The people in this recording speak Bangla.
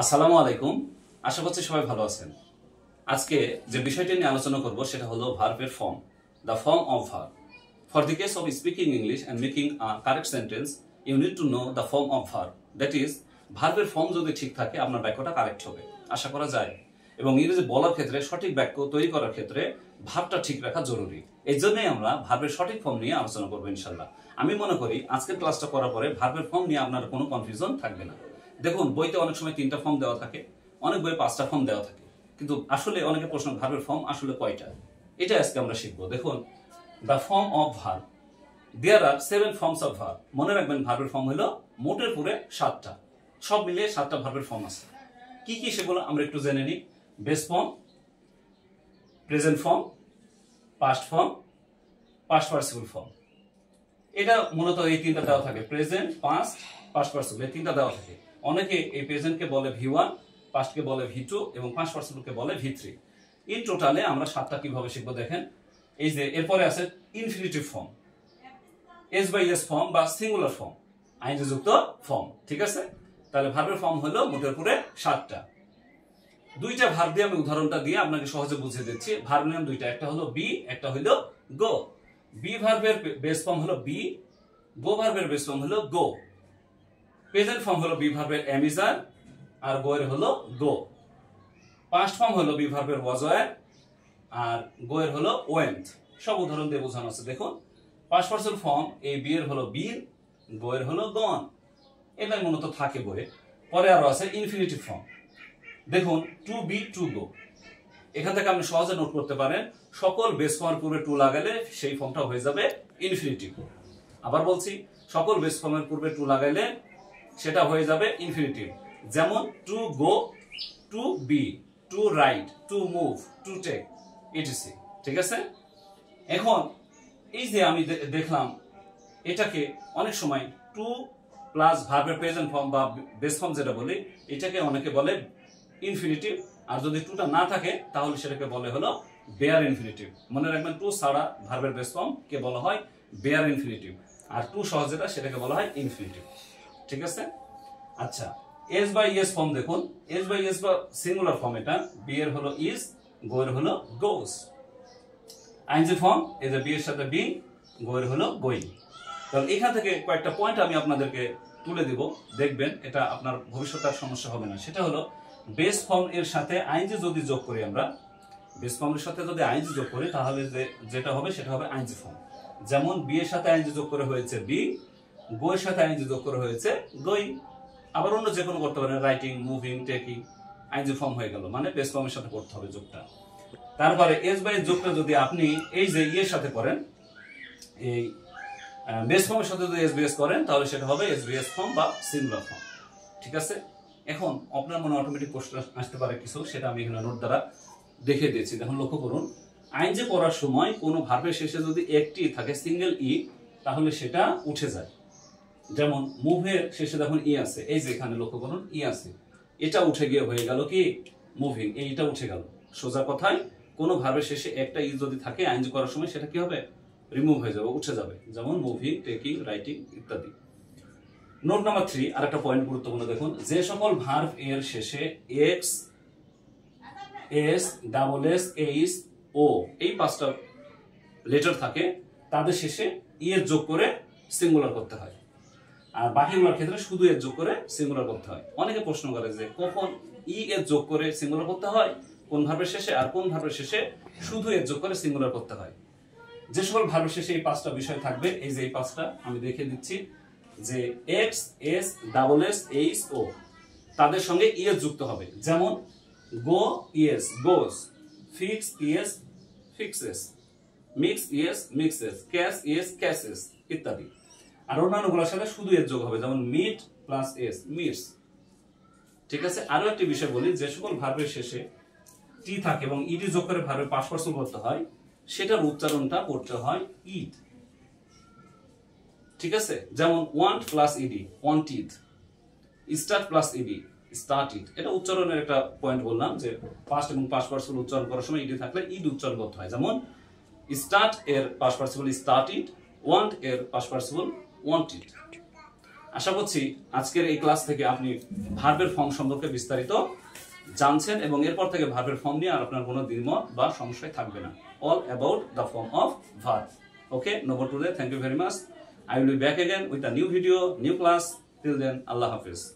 আসসালামু আলাইকুম। আশা করছি সবাই ভালো আছেন। আজকে যে বিষয়টি নিয়ে আলোচনা করব সেটা হলো ভার্বের form, the form of verb. For the case of speaking English and making a correct sentence you need to know the form of verb. That is, ভার্বের ফর্ম যদি ঠিক থাকে আপনার বাক্যটা কারেক্ট হবে, আশা করা যায়। এবং ইংরেজি বলার ক্ষেত্রে, সঠিক বাক্য তৈরি করার ক্ষেত্রে ভার্বটা ঠিক রাখা জরুরি। এই জন্যই আমরা ভার্বের সঠিক ফর্ম নিয়ে আলোচনা করবো ইনশাল্লাহ। আমি মনে করি আজকের ক্লাসটা করার পরে ভার্বের ফর্ম নিয়ে আপনার কোনো কনফিউশন থাকবে না। দেখুন, বইতে অনেক সময় 3টা ফর্ম দেওয়া থাকে, অনেক বইয়ে 5টা ফর্ম দেওয়া থাকে, কিন্তু আসলে অনেকে প্রশ্ন, ভার্বের ফর্ম আসলে কয়টা? এটা আজকে আমরা শিখবো। দেখুন, the form of verb, there are 7 forms of verb. মনে রাখবেন, ভার্বের ফর্ম হলো মোটের পুরে 7টা, সব মিলিয়ে 7টা ভার্বের ফর্ম আছে। কি কি সেগুলো আমরা একটু জেনে নিই। Base form, present form, past form, past participle form. এটা মূলত এই 3টা দেওয়া থাকে, প্রেজেন্ট, পাস্ট, পাস্ট পার্টিসিপল, এই 3টা দেওয়া থাকে। অনেকে এই প্রেজেন্টকে বলে V1, পাস্টকে বলে V2 এবং পাস্ট পার্টিসিপলকে বলে V3। ইন টোটালে আমরা 7টা কিভাবে শিখবো দেখেন। এই যে এরপরে আছে infinitive form, S by S form বা সিঙ্গুলার ফর্ম, আইনজি যুক্ত ফর্ম। ঠিক আছে, তাহলে ভার্বের ফর্ম হলো মোটের পুরে 7টা। 2টা ভার্ব দিয়ে আমি উদাহরণটা দিয়ে আপনাকে সহজে বুঝিয়ে দিচ্ছি। ভার্ব নাম 2টা, একটা হলো বি, একটা হলো গো। বি ভার্বের বেস ফর্ম হলো বি, গো ভার্বের বেস ফর্ম হলো গো। প্রেজেন্ট ফর্ম হলো বি ভার্বের এম ইজ আর, আর গো এর হলো গো। পাস্ট ফর্ম হলো বি ভার্বের ওয়াজ ওয়্যার, আর গো এর হলো ওয়েন্ট। সব উদাহরণ দিয়ে বোঝানো আছে। দেখুন, পাস্ট পার্টিসিপল ফর্ম, এই বি এর হলো বিন, গো এর হলো গন। এটাই মূলত থাকে বইয়ে। পরে আরো আছে ইনফিনিটিভ ফর্ম। দেখুন, টু বি, টু গো। এখান থেকে আপনি সহজে নোট করতে পারেন, সকল বেস ফর্মের পূর্বে টু লাগাইলে সেই ফর্মটা হয়ে যাবে ইনফিনিটিভ। আবার বলছি, সকল বেস ফর্মের পূর্বে টু লাগাইলে সেটা হয়ে যাবে ইনফিনিটিভ। যেমন to go, to be, to write, to move, to take, E T C. ঠিক আছে, এখন এই যে আমি দেখলাম, এটাকে অনেক সময় টু প্লাস ভার্বের প্রেজেন্ট ফর্ম বা বেস ফর্ম যেটা বলি, এটাকে অনেকে বলে ইনফিনিটিভ। আর যদি টুটা না থাকে তাহলে সেটাকে বলে হলো বেয়ার ইনফিনিটিভ। মনে রাখবেন, টু ছাড়া ভার্বের বেস ফর্ম কে বলা হয় বেয়ার ইনফিনিটিভ, আর টু সহ যেটা সেটাকে বলা হয় ইনফিনিটিভ। ঠিক আছে, আচ্ছা, এস বাই এস ফর্ম দেখুন। এস বাই এস বা সিঙ্গুলার ফর্ম, এটা বি এর হলো ইজ, গো এর হলো গোস। আইনজি ফর্ম, এই যে বি এর সাথে বি, গো এর হলো গোয়িং। তাহলে এখান থেকে কয়েকটা পয়েন্ট আমি আপনাদেরকে তুলে দিব, দেখবেন এটা আপনার ভবিষ্যতে আর সমস্যা হবে না। সেটা হলো, বেস ফর্ম এর সাথে আইনজি যদি যোগ করি, আমরা বেস ফর্মের সাথে যদি আইনজি যোগ করি তাহলে যেটা হবে সেটা হবে আইনজি ফর্ম। যেমন বি এর সাথে আইনজি যোগ করে হয়েছে বি, গো এর সাথে আইনজি যোগ করে হয়েছে গোয়িং। আবার অন্য যে কোনো করতে পারেন, writing, moving, taking, I N G form হয়ে গেল, মানে বেস ফর্মের সাথে করতে হবে যোগটা। তারপরে এস বাই যোগটা যদি আপনি এই যে ইয়ের সাথে করেন, এই বেস ফর্মের সাথে যদি এসবিএস করেন তাহলে সেটা হবে এসবিএস ফর্ম বা সিঙ্গুলার ফর্ম। ঠিক আছে, এখন আপনার মনে অটোমেটিক প্রশ্ন আসতে পারে কিছু, সেটা আমি এখানে নোট দ্বারা দেখে দিয়েছি। দেখুন, লক্ষ্য করুন, আইনজি পড়ার সময় কোনো ভার্বের শেষে যদি একটি থাকে, সিঙ্গেল ই, তাহলে সেটা উঠে যায়। যেমন মুভের শেষে দেখুন ই আছে, এই যে এখানে লক্ষ্য করুন ই আছে, এটা উঠে গিয়ে হয়ে গেল কি মুভিং, এইটা উঠে গেল। সোজা কথায়, কোনো ভার্বের শেষে একটা ই যদি থাকে আইনজি করার সময় সেটা কি হবে, রিমুভ হয়ে যাবে, উঠে যাবে। যেমন মুভিং, টেকিং, রাইটিং ইত্যাদি। নোট নাম্বার 3, আর একটা পয়েন্ট গুরুত্বপূর্ণ। দেখুন, যে সকল ভার্ব এর শেষে x, s, double s, h, o, এই 5টা লেটার থাকে, তাদের শেষে ই এর যোগ করে সিঙ্গুলার করতে হয়। আর বাকিগুলোর ক্ষেত্রে শুধু এর যোগ করে সিঙ্গুলার করতে হয়। অনেকে প্রশ্ন করে যে কখন ই এর যোগ করে সিঙ্গুলার করতে হয়, কোন ভার্বের শেষে, আর কোন ভার্বের শেষে শুধু এর যোগ করে সিঙ্গুলার করতে হয়। যে সকল ভার্বের শেষে এই 5টা বিষয় থাকবে, এই যে এই 5টা আমি দেখিয়ে দিচ্ছি, যে x, s, double s, h, o, তাদের সঙ্গে ইএস যুক্ত হবে। যেমন go, es, goes, fix, es, fixes, mix, es, mixes, cash, es, cashes ইত্যাদি। আর অন্যান্যগুলোর সাথে শুধু এর যোগ হবে, যেমন মিট প্লাস এস, মিটস। ঠিক আছে, আরো একটি বিষয় বলি, যে সকল ভার্বের শেষে টি থাকে এবং ইডি যোগ করে ভার্বের পাস্ট পার্সন করতে হয়, সেটার উচ্চারণটা করতে হয় ইট। ঠিক আছে, যেমন want plus ed, wanted, start plus ed, started. এটা উচ্চারণের একটা পয়েন্ট বললাম, যে পাস্ট এবং পাস্ট পার্টিসিপল উচ্চারণ করার সময় ইডি থাকলে ইড উচ্চারণ করতে হয়। যেমন স্টার্ট এর পাস্ট পার্টিসিপল স্টার্টিড, ওয়ান্ট এর পাস্ট পার্টিসিপল ওয়ান্টিড। আশা করছি আজকের এই ক্লাস থেকে আপনি ভার্বের ফর্ম সম্পর্কে বিস্তারিত জানছেন এবং এরপর থেকে ভার্বের ফর্ম নিয়ে আর আপনার কোনো দ্বিমত বা সমস্যায় থাকবে না। All about the form of verb. Okay, no more today. Thank you very much. I will be back again with a new video, new class. Till then, Allah Hafiz.